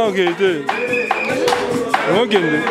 okende. Okende.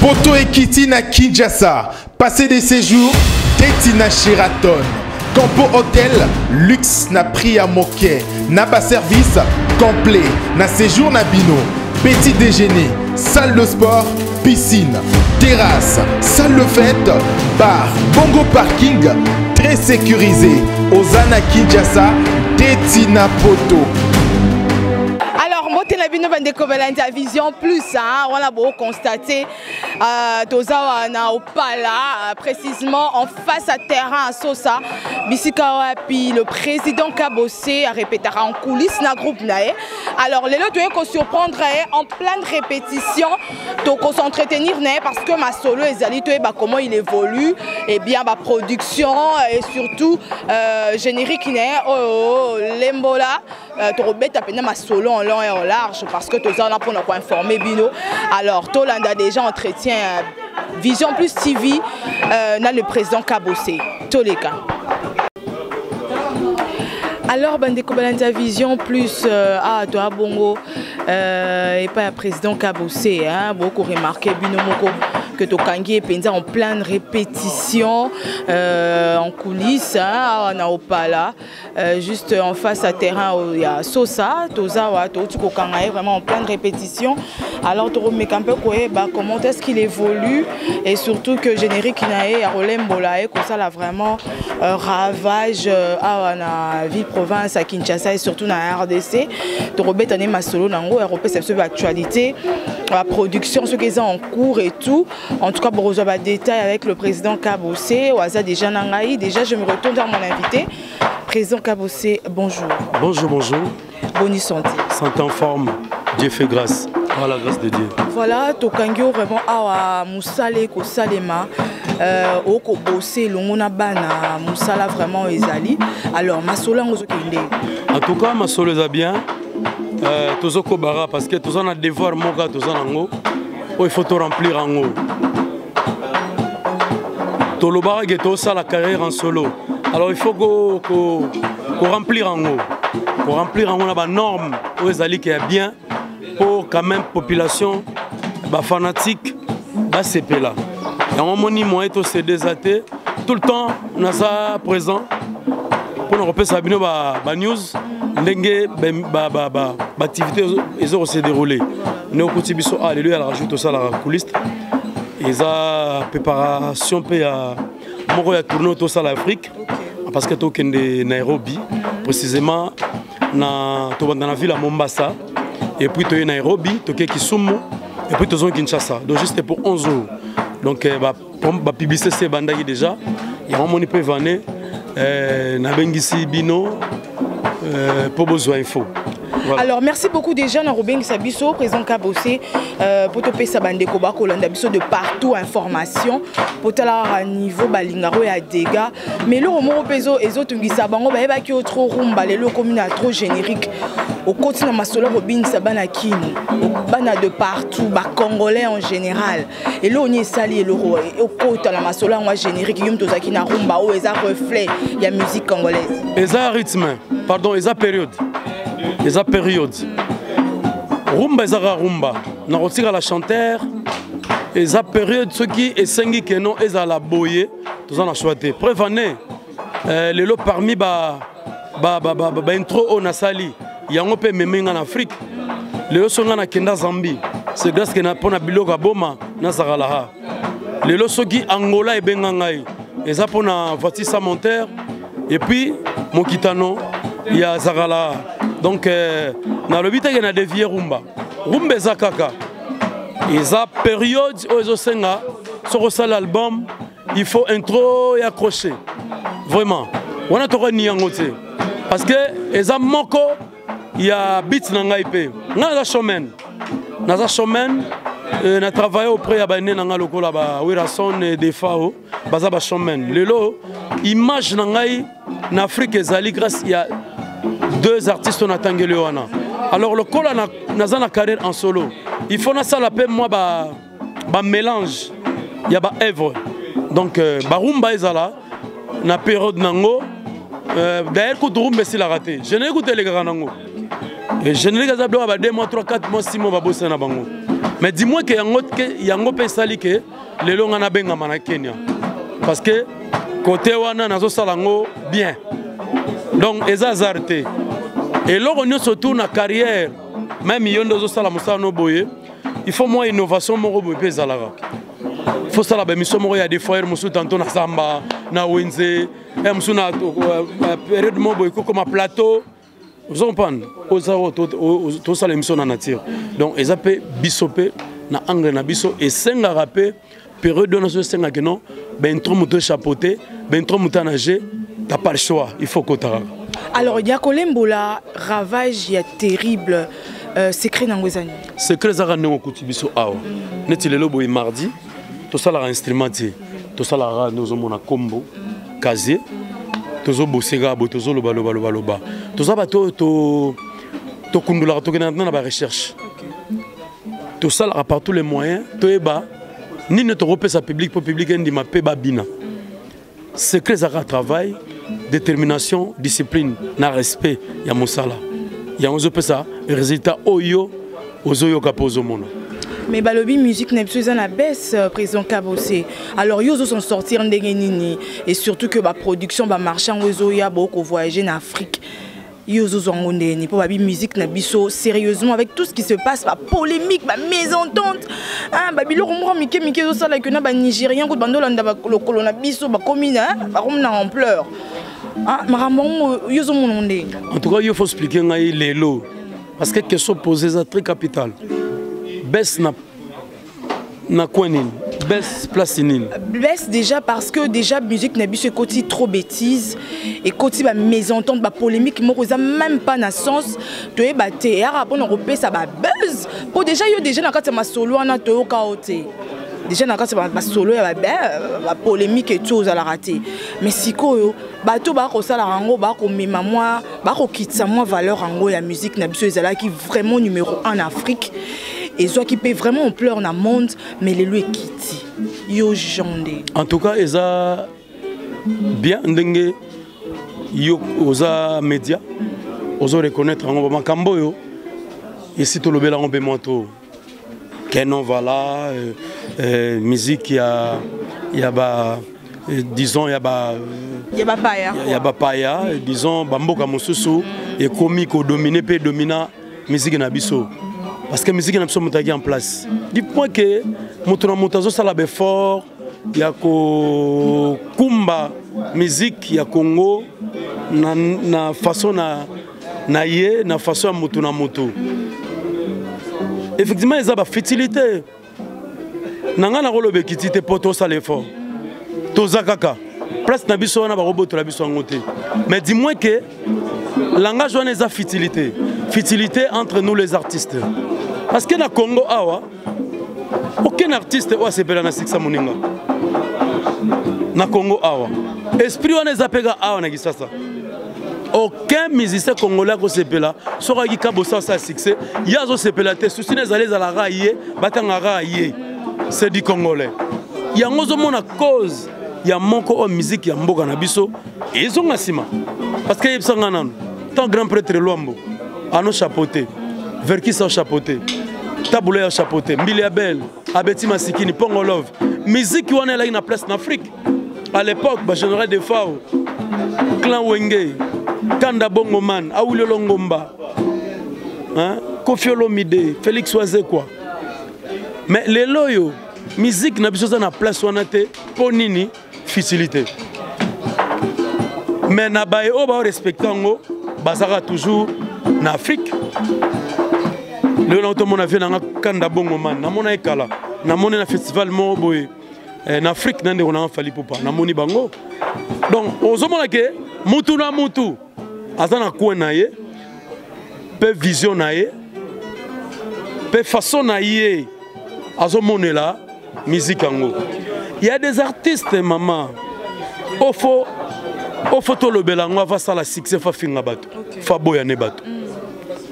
Poto Ekiti na Kinshasa, passer des séjours, Teti na Sheraton, Campo Hotel, luxe na prix à moquet, na bas service complet, na séjour na bino, petit déjeuner, salle de sport, piscine, terrasse, salle de fête, bar, bongo parking, très sécurisé, Ozana Kinshasa, Teti na Poto. La bino bande kobalanja vision plus on a beau constater toza na opala précisément en face à terrain à Sosa bisika wapi le président Kabossé a répété en coulisses na groupe nae. Alors les autres doivent surprendre en pleine répétition donc s'entretenir nae parce que ma solo ezali to ba comment il évolue et bien ba production et surtout générique nae lembola to robeta pena ma solo en long et en large parce que tous en a pour nous informer bino. Alors Tolanda déjà entretient Vision Plus TV dans le président Kabossé Toleka. Alors bande kobalanja Vision Plus toi bongo et pas président Kabossé beaucoup remarqué bino moko que Tokangi est en pleine répétition en coulisses on a opala juste en face à terrain il y a Sosa Tozawa Tokanga vraiment en pleine répétition. Alors Toromé un peu comment est-ce qu'il évolue et surtout que générique nae à Rolembola et comme ça là vraiment ravage à la ville province à Kinshasa et surtout dans la RDC. Torobé tane masolo nango Europe c'est actualité la production ce qu'ils ont en cours et tout. En tout cas, pour rejoindre des détails avec le président Kabossé, Oaza déjà Nangaï. Déjà, je me retourne vers mon invité. Président Kabossé, bonjour. Bonjour, bonjour. Bonne santé. Santé en forme. Dieu fait grâce. Par la grâce de Dieu. Voilà, Tokangio vraiment à Moussale Kosalema. Oko Bossé, Longona Bana, Moussala vraiment Ezali. Alors, Masola Ngozokinde. En tout cas, Masola est bien. Tozoko Bara, parce que tous on a devoir Moga, tous on a ngo. Il faut tout remplir en haut. Tolobara Geto, ça la carrière en solo. Alors il faut qu'on remplir en haut. Pour remplir en haut la norme où les qui est bien pour quand même population fanatique CP là. Et on moni moi et c'est désaté tout le temps on a ça présent pour nous repérer Sabino news ndenge activité ils ont se déroulé. Nous continuons à alléluia à rajouter ça la coulisse. Ils ont préparation pour moi à tourner tout ça l'Afrique parce que tout est de Nairobi précisément dans la ville à Mombasa et puis tu es Nairobi, tu es Kisumu et puis tu es Kinshasa. Donc juste pour 11 jours. Donc la publicité c'est bandagi déjà. Il y a un moment peut venir na bengisi bino pour besoin info. Voilà. Alors merci beaucoup déjà Robin Sabiso, président Kabossé, pour te payer bande koba kolanda biso de partout information pour te la niveau balingaro ya dégâts mais le romo peso et autres ngisa bango ba ki trop rumba les commune trop générique au côté na masolo robin sabana kini bana de partout ba congolais en général et là on est sali et le roi au côté na masolo en générique yum tozaki na rumba o eza reflet ya musique congolaise eza rythme pardon eza période rumba eza rumba na rotika la chanteur eza période ce qui esengi que non eza la boye toza na choité preuve année lelo parmi ba intro on a sali yango pe memenga en Afrique lelo songa na kenda Zambie c'est grâce que na pona biloka boma na zakala lelo soki Angola e bengangai eza pona voici sa monteur et puis mokitano ya zakala donc na lobita ke na devier rumba eza kaka eza période ozo senga soko sala album il faut intro et accrocher vraiment wana to ni yango te parce que eza moko ya beat na ngai pe na showman na travailler auprès ya bane na ngalo kola ba Wirason et Defao baza ba showman lelo image na ngai na Afrique ezali grâce ya deux artistes on atangeli wana alors le kola na za na carrière en solo il faut na sala pe moi ba mélange ya ba œuvre donc ba rumba ezala na période nango d'ailleurs que rumba si la raté je n'ai écouté les gars nango et je n'ai pas ba 2 mois 3 4 mois 6 mois ba bossa na bango mais dis-moi que yango pe sali que les longa na benga na Kenya parce que côté wana nazo salango bien donc ezazarte et là on surtout na carrière même yondo zo sala musano boye il faut moins innovation mo boye pe zalara il faut ça la mission mo ya des fois musu tantôt na samba na wenze musu na période mo boye comme plateau vous comprenez tout ça l'émission na nature donc ezape bisope na angle na biso et senga rapé période na so senga que non ben trop moto chapeauté ben trop moto nager t'as pas le choix il faut que t'arrives. Alors il y a Kolembola ravage il y a terrible secret nangwezani secret za rango kuti biso awa neti lelo boy mardi to sala instrumenté to sala nous mona combo casier tozo bosega bo tozo loba toza ba to kundula to kena na ba recherche to sala à part tous les moyens to eba ni ne to repesa public pour public ndi ma pe babina secret za travail détermination discipline na respect ya mosala ya ozo pesa résultat oyo ozo kapozo mono. Mais balobi musique n'est plus à la baisse président Kabossé. Alors ils sont sortis en dégainini et surtout que la production va marcher en ozo ya beaucoup voyager en Afrique. Ils ont ngondeni pour babi musique na biso sérieusement avec tout ce qui se passe la polémique la mésentente ah babi lo romro mike zo sala que na ba nigérien ko bandolanda ba lokolo na biso ba komina ba romna en pleurs. Ah maramon ils ont monondé. En tout cas il faut expliquer ngai lelo parce que question posée c'est très capital. Baisse na kwenin baisse place inin baisse déjà parce que déjà musique n'a ce côté trop bêtise et côté ba mésentente ba polémique moko ça même pas na sens to e ba théâtre pour repé ça ba buzz pour déjà yo déjà na kati ma solo na to kaoté déjà na kati ba solo ya ba polémique et tout à la rater mais sikoyo bato ba ko sala rango ba ko mema moi ba ko kitsa moi valeur rango ya musique na biso ezala qui vraiment numéro 1 en Afrique. Et soit qui paye vraiment en pleurs dans le monde, mais les lui quittent. Yo jondé. En tout cas, ils ont bien dengue yo oza média, oza reconnaître en bas camboyo. Ici tout le bel en bémanto. Kenon voilà, musique il y a ba disons il y a ba paya, disons bamboka mosusu et comique au dominé peut dominer musique na biso. Parce que la musique est en place. Dis-moi que Moutazo Salabé fort, il y a Kumba, musique, il y a Congo, na façon na ye, na façon à Moutuna Moto. Effectivement, il y a une fertilité. Nanga na rolo bekiti te poto sale fort. Toza kaka. Place na biso na ba robot la biso ngote. Mais dis-moi que langage on a fertilité. Fertilité entre nous les artistes. Parce que na Congo awa aucun artiste wa sepela na Sixa Moninga. Na Congo awa esprit on ezapega awa na Kisasa. aucun musicien congolais qui se pela sera qui kabosa sa succès ya zo se pela te souci les allez à la railler batanga railler c'est du congolais ya ngozo mona cause ya moko o musique ya mboka na biso ils ont asima parce que yebsanga nan tant grand prêtre Luambo ano chapeauté Verki sa chapeauté Taboulé a chapeauté Mbili Abel Abeti Masikini Pongo Love musique qui wana là na place en Afrique à l'époque ba général de Fao Clan Wenge Kanda Bongoman Aoulio Longomba hein Kofi Olomide Félix Oazé quoi mais les loyo musique na biso na place wana te ponini facilité mais na bae o ba respectango bazaka toujours na Afrique le longtemps mon avion na Kanda Bongoman na mona ekala na mona na festival mo boy en Afrique nande on a fali popa na moni bango donc ozomona ke mutu na mutu azana ko na ye pe vision na ye pe façon na ye azomona la musique ango il y a des artistes maman au photo le belango va ça la succès fa finga bato fa boya ne bato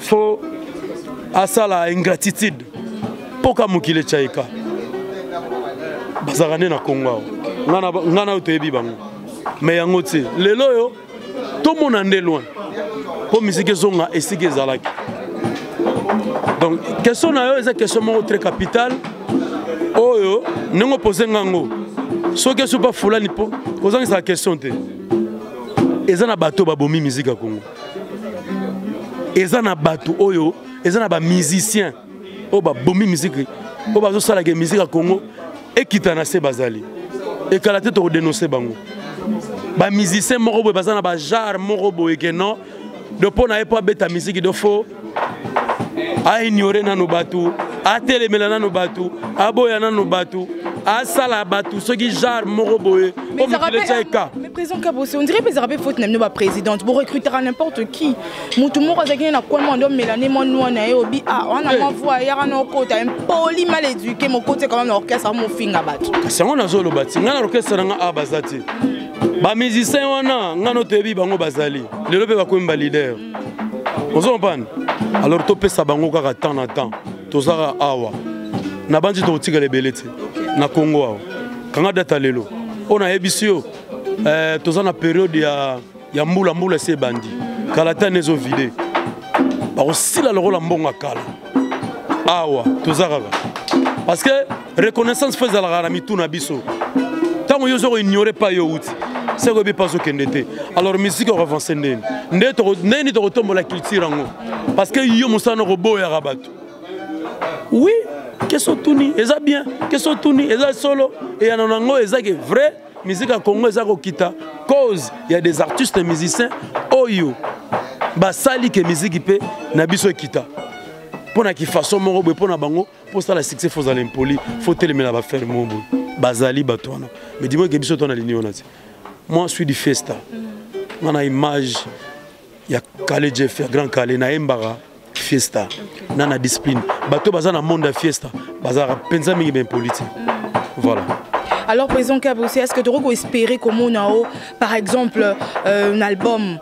faut à ça la ingratitude poka mukile chaika bazarane na Congo ngana utebi bango mais yango ti lelo yo to mona nde loin po musique zonga esike zalaki donc question na yo eza question mo très capitale oyo nengo poser ngango so que pas fulani po kozanga sa question te eza na bato babomi musique ya Congo eza na bato oyo eza na ba musicien o babomi musique o bazo sala ke musique ya Congo ekita na se bazali et kala te to dénoncer bango ba musicien moko boy bazana ba genre moko boy ke non de pona e pas beta musique de faux a ignorer na no batu a telemela na no batu a boya na no batu a sala batu ce qui genre moko boy mais président Kabosé on dirait que ça rappelle faute nem no présidente pour recruter n'importe qui mutu moko azaki na kwa mondo melane monwa na yobi ah wana mwa ya na kota impoli mal éduqué mon côté quand même orchestre mon finga batu kasi ngona zolo bati ngana orchestre nga abazati ba musicien wana ngano tebi bango bazali lelo pe bakwemba leader ozo mpana alors to pesa bango kaka temps na temps tozaka awa na bandi to tika lebelete na Congo awa kanga data lelo ona ebisio toza na période ya mbula se bandi kala ta nezo vide ba osila le rôle mbonga kala awa tozaka parce que reconnaissance faisait la ramitu na biso tant yo zo ignorer pas yo uti c'est que pas okendete alors musique on avance ndeni to retombe la culture ngo parce que yo musana robo ya rabato oui que sont tuni eza bien que sont tuni eza solo et anonango eza que vrai musique à Congo eza ko kita cause il y a des artistes et musiciens oyo ba sali que musique pe na biso kita pona ki façon moko be pona bango pour ça la succès faut aller impoli faut telemela ba faire mon bazali batona mais dis-moi que biso tona lini onati moi je suis du Fiesta on a image il y a Calé Jeff grand Calé na Embara Fiesta nana discipline bato bazana monde de Fiesta bazara penza mingi ben politique voilà. Alors président Kabosé, est-ce que tu aurais espéré comme on a par exemple un album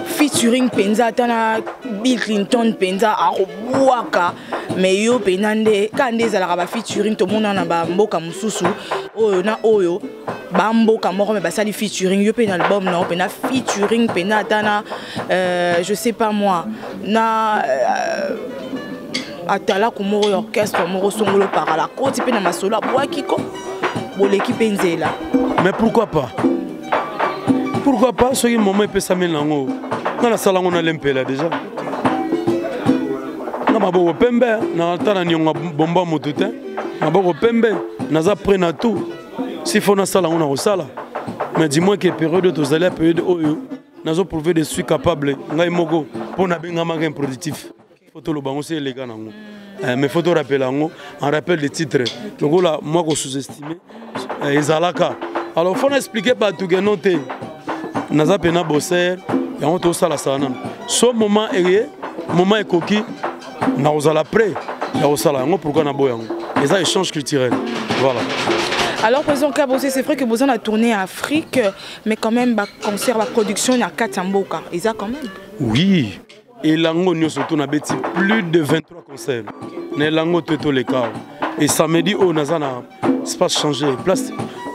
featuring Penza tana Bill Clinton Penza arobwaka mais yo penande kande za la featuring to mona na ba mboka mususu oyo na oyo ba mboka moko mais ba sali featuring yo pen album na pena featuring pena tana je sais pas moi na atala ko moro orchestre moro songolo par la côte pena masolo abwakiko bo l'équipe Nzela. Mais pourquoi pas? Pourquoi pas? Ce qui moment peut s'amener là haut. Dans la salle on a l'impela déjà. Na maboko pembe na tana nyonga bomba motutin. Maboko pembe na za prena tout. Si faut na sala on a osala. Mais dis-moi que période de zala période oyo nazo prouver de suis capable ngai mogo pour na benga manga productif. Photo lo bango c'est les gars nango. Mais photo rappel nango en rappel des titres. Donc là moi ko sous-estimer ezalaka. Alors faut expliquer pas tout que noter. Naza pena bosser et on to sala sana. So moment est coquille na osala prêt. Ya osala ngo pourquoi na boyango. Et ça, échange culturel. Voilà. Alors, président Kabossé, c'est vrai que vous en avez tourné en Afrique, mais quand même, concert, la production, il y a 4 Mboka. Et ça, quand même? Oui. Et l'ango, nous surtout, on a plus de 23 concerts. Mais l'ango, tout les cas. Et samedi, on a un espace changé. Place,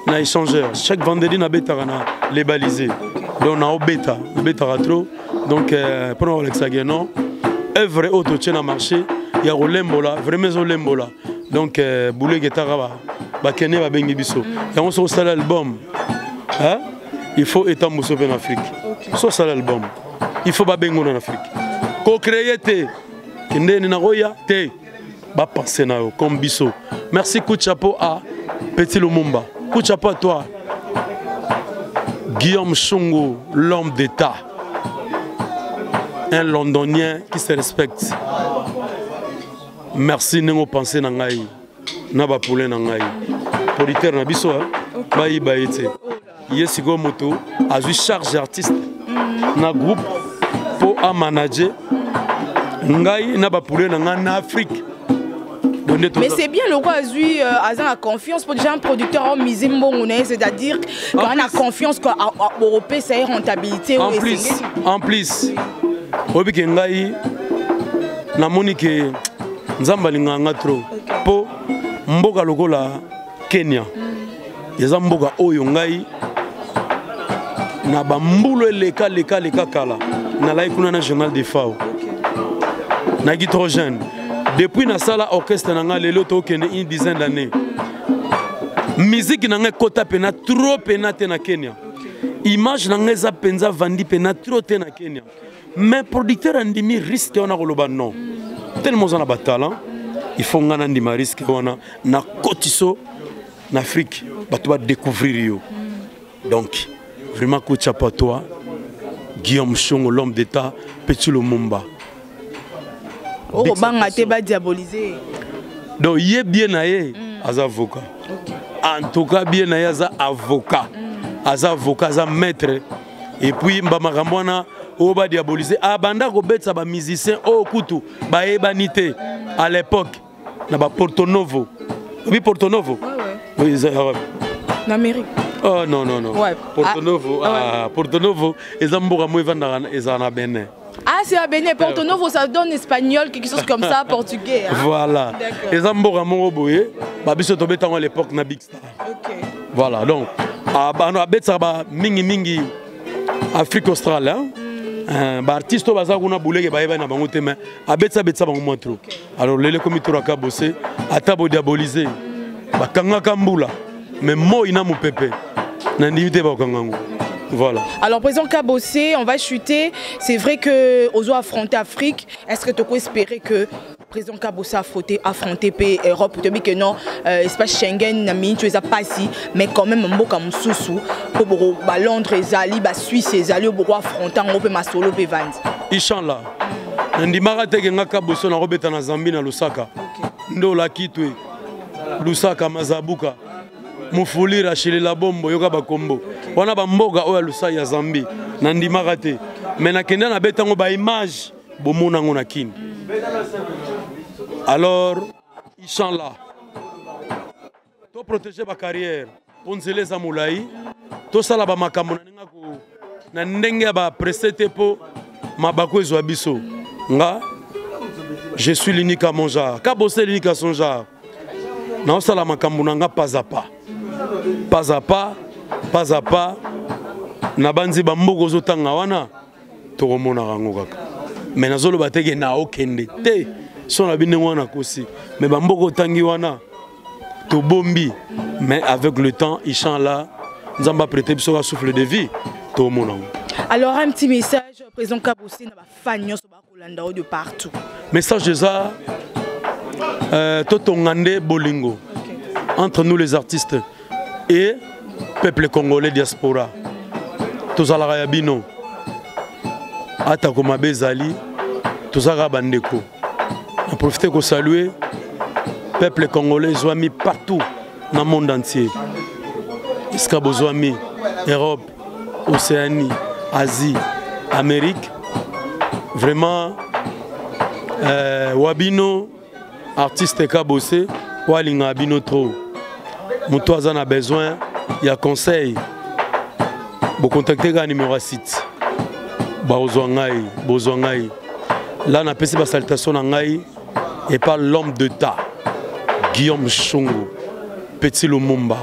on a échangé. Chaque vendredi, on a les balisés. Donc, on a bêta. On a bêta trop. Donc, pour l'hexagénon, œuvre auto tient à marché. Il y a Olembola, vraiment Olembola. Donc, Boulé Guetara, Bakene va bengi biso. Et on sort ça l'album. Hein? Il faut étendre en Afrique. Sort ça l'album. Il faut pas bengo en Afrique. Co-créer te. Kende ni nagoya te. Ba penser na yo comme biso. Merci coup de chapeau à Petit Lumumba. Coup de chapeau à toi. Guillaume Chongo, l'homme d'État. Un Londonien qui se respecte. Merci nengo penser na ngai. Na ba poule na ngai. Producteur na biso bayi bayete. Yesigo moto a eu charge artiste na groupe pour a manager ngai na ba poule na ngai na Afrique. Mais c'est bien le roi Azui a confiance pour déjà un producteur en Mizimbo, c'est-à-dire qu'on a confiance qu'Europe ça a rentabilité. En plus, obi ke ngai na monike nzamba linganga trop po mboka lokola Kenya. Yeza mboka oyo ngai na bambulo leka kala na la ikuna na journal de FAO. Na hydrogène. Depuis na sala orchestre nanga lelo to kende une dizaine d'années. Musique nanga kota pena trop penate na Kenya. Image nanga za penza vandi pena trop te na Kenya. Mais producteur andimi risque on a koloba non. Tellement on a ba talent, il faut ngana ndima risque wana na kotiso en Afrique, ba to ba découvrir yo. Donc vraiment coup de chapeau à toi. Guillaume Chongo, l'homme d'État, Petit Lumumba. Oh, banga te ba diaboliser. Donc il est bien naé as avocat. En tout cas bien naé as avocat. As avocat, as maître. Et puis mbamakamwana o ba diaboliser. Ah banda ko betsa ba musicien o kutu ba ebanité à l'époque na ba Porto Novo. Oui Porto Novo. Oui en Amérique. Oh non. Ouais. Porto Novo. Porto Novo et Zamboura Mouevanda et Zana Benin. Ah, c'est à Bénin, Porto Novo, ça donne espagnol, quelque chose comme ça, portugais. Hein? Voilà. Et Zambora Moroboye, Babiso Tobetan à l'époque, na Big Star. Voilà, donc, à Betsaba, Mingi, Afrique australe, artiste au bazar, on a boulé, na bangote, mais à Betsaba, trop. Alors, les comités à bossé, à tabo diabolisé, Kanga Kamboula, mais moi, il n'a mon pépé. N'individé pas Kangango. Voilà. Alors, président Kabossé, on va chuter. C'est vrai que Ozo affronter l'Afrique. Est-ce que tu peux espérer que le président Kabossé affronter l'Europe? Tu dis que non, l'espace Schengen n'a pas si, mais quand même, un peu comme Soussou, pour Londres, la Suisse, les alliés pour affronter l'Europe et solo et Vans. Inch'Allah. Ndimara Tegenga Kabossé na Robeta na Zambie na Lusaka. Ndola Kitwe, Lusaka, Mazabuka. Mufulira chez la bombo yoka bakombo wana bamboga oya lusa ya Zambie na ndimaka te mais na kenda na betango ba image bomona ngo na kini. Alors inchallah to protéger ba carrière pour nzeleza mulai to sala ba makambo na ko na ndenge ba presete po mabako ezwa biso nga je suis l'unique à mon genre Kabossé l'unique à son genre na sala makambo na nga pas à pas, na banzi bamboko zotanga wana tokomona rango kaka. Mais nazolo bateke na okende te so na bine wana kosi. Mais bamboko tangi wana to bombi. Mais avec le temps, inchallah, nous allons prêter biso ka souffle de vie to mona. Alors un petit message président Kabossé na ba fanyo so ba kolanda de partout. Message de ça totongande bolingo entre nous les artistes et peuple congolais diaspora. Tozalaka ya bino. Ata koma bezali, tozaka bandeko. On profite pour saluer peuple congolais zoami partout dans le monde entier. Iskabo zoami Europe, Océanie, Asie, Amérique. Vraiment Wabino artiste Kabossé walinga bino trop moto aza na besoin ya conseil bo contacter ka numéro 6 ba bozwa ngai là na pesi ba salutation na ngai et pas l'homme de ta Guillaume Chongo Petit Lumumba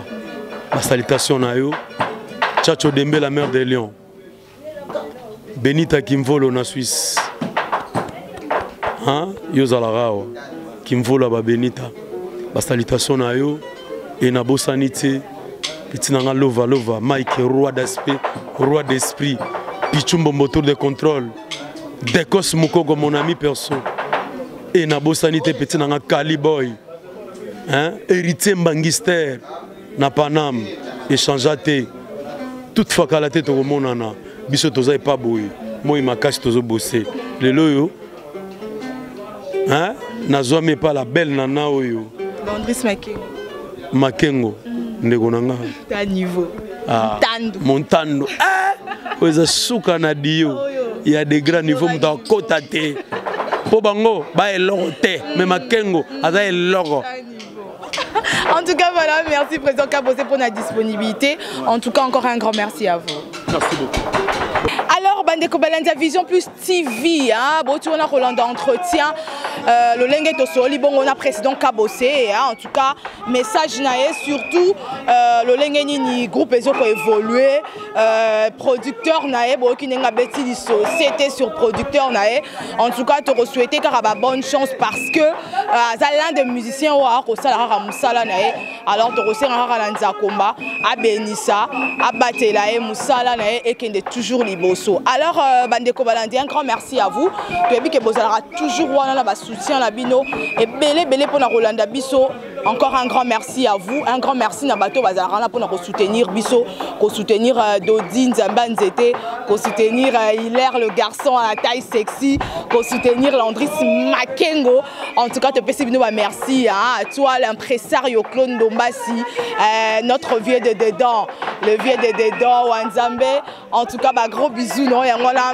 ba salutation na yo Chacho Dembe la mère des lions Benita Kimvolo na Suisse hein yo zalarao Kimvolo ba Benita ba salutation na yo et na bosanité petit nanga lova Mike roi d'esprit Pichumbo moteur de contrôle Dekos Mukogo mon ami perso et na bosanité petit nanga Caliboy hein héritier Mbangister na Panam échangeate toute fois qu'à la tête au monana biso toza pas boy moi makashi tozo bosser lelo yo hein nazome pas la belle nana oyo Landris Makengo ndeko nanga ta niveau Montando oza suka na dio il y a des grands niveaux mta kota te po bango ba eloko te mais Makengo aza eloko. En tout cas, voilà, merci Président Kabosé pour la disponibilité. En tout cas, encore un grand merci à vous. Merci beaucoup. Alors, Bandeko Balandia Vision Plus TV, hein, bon, on a Rolanda Entretien, le Lengue Tosoli, bon, on a Président Kabosé, hein, en tout cas, message naé, surtout, le Lengue Nini, groupe Ezo pour évoluer, producteur naé, bon, qui n'a pas de société sur producteur naé, en tout cas, te souhaiter car bonne chance parce que l'un des musiciens au Moussala naé, alors te reçoit un Ralanza Komba, à Benissa, à Batela et Moussala naé, et qui est toujours liboso. Alors, Bandeko Balandi, un grand merci à vous. Tu as vu que vous avez toujours un soutien à la bino et belé pour la Rolanda Bisso. Encore un grand merci à vous. Un grand merci à Bato Bazarana pour nous soutenir Bisso, pour soutenir Dodine Zambanzete, pour soutenir Hilaire le garçon à la taille sexy, pour soutenir Landris Makengo. En tout cas, te peux merci à toi, l'impresario Clone Dombassi, notre vieux de dedans, le vieux de dedans, Wanzambe. En tout cas, gros bisous, non, et voilà,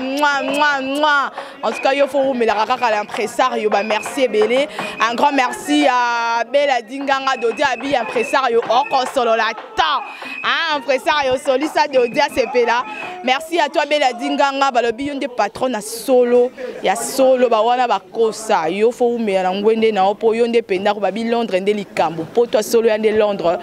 en tout cas, il faut me la à l'impresario, merci Belé. Un grand merci à Bella Dinganga Dodi Abi, impresario Oko Solo la temps, hein, impresario Solisa Dodi à Sepela. Merci à toi Bella Dinganga, balobi yon de patron à solo, ya solo ba wana ba kosa, yo faut me la ngwende na opo yon de penda ko babi Londres ndeli kambo, po toi solo yan de Londres,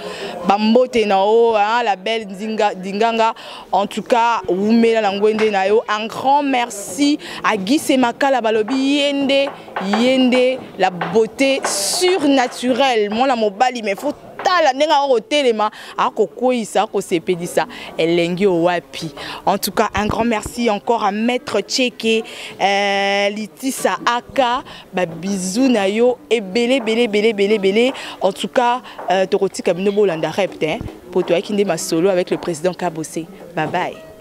bambote na o, hein, la belle Dinganga, en tout cas, Oumela Langwende Nayo, un grand merci à Guy Semakala Balobi Yende, la beauté surnaturelle. Moi, la mobali, mais faut en tout cas, un grand merci encore à Maître Tcheke, Litissa Aka, bisous Nayo, et belé. En tout cas, Toroti Kabino Bolanda Repte, pour toi qui n'est ma solo avec le président Kabosé. Bye bye.